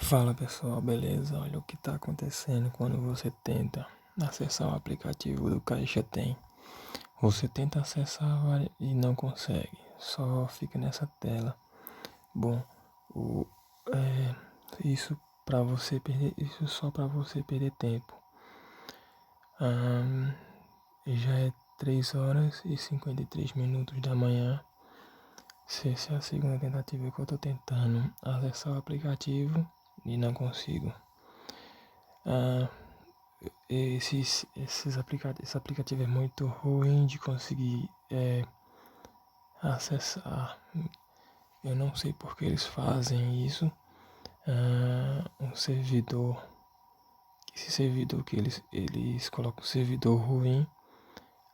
Fala pessoal, beleza? Olha o que está acontecendo quando você tenta acessar o aplicativo do Caixa Tem. Você tenta acessar e não consegue, só fica nessa tela. Bom, o, é, isso para você perder, isso só para você perder tempo. Já é 3 horas e 53 minutos da manhã. Essa é a segunda tentativa que eu estou tentando acessar o aplicativo e não consigo. Esse aplicativo é muito ruim de conseguir acessar. Eu não sei por que eles fazem isso. Um servidor, esse servidor que eles colocam um servidor ruim,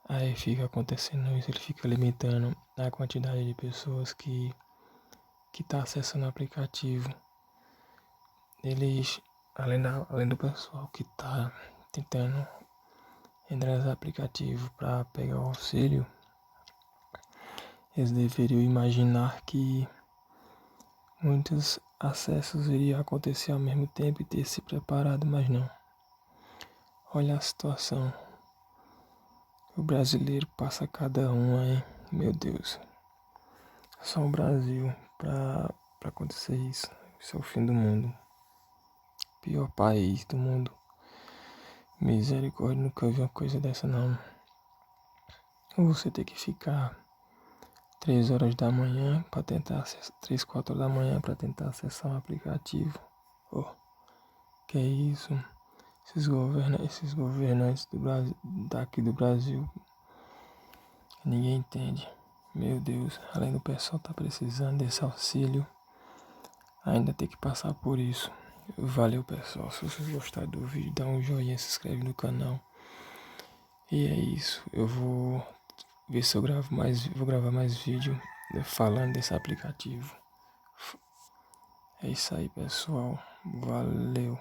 aí fica acontecendo isso, ele fica limitando a quantidade de pessoas que tá acessando o aplicativo. Eles, além do pessoal que tá tentando entrar nesse aplicativo para pegar o auxílio, eles deveriam imaginar que muitos acessos iriam acontecer ao mesmo tempo e ter se preparado, mas não. Olha a situação. O brasileiro passa cada uma, hein? Meu Deus. Só o Brasil pra acontecer isso. Isso é o fim do mundo. Pior país do mundo. Misericórdia, nunca vi uma coisa dessa não. Você tem que ficar 3 horas da manhã para tentar acessar, 3, 4 horas da manhã para tentar acessar um aplicativo. Oh, que é isso? Esses governantes do Brasil, daqui do Brasil, ninguém entende. Meu Deus, além do pessoal tá precisando desse auxílio, ainda tem que passar por isso. Valeu pessoal, se vocês gostaram do vídeo, dá um joinha, se inscreve no canal. E é isso, eu vou ver se eu gravo mais, vou gravar mais vídeo falando desse aplicativo. É isso aí pessoal, valeu.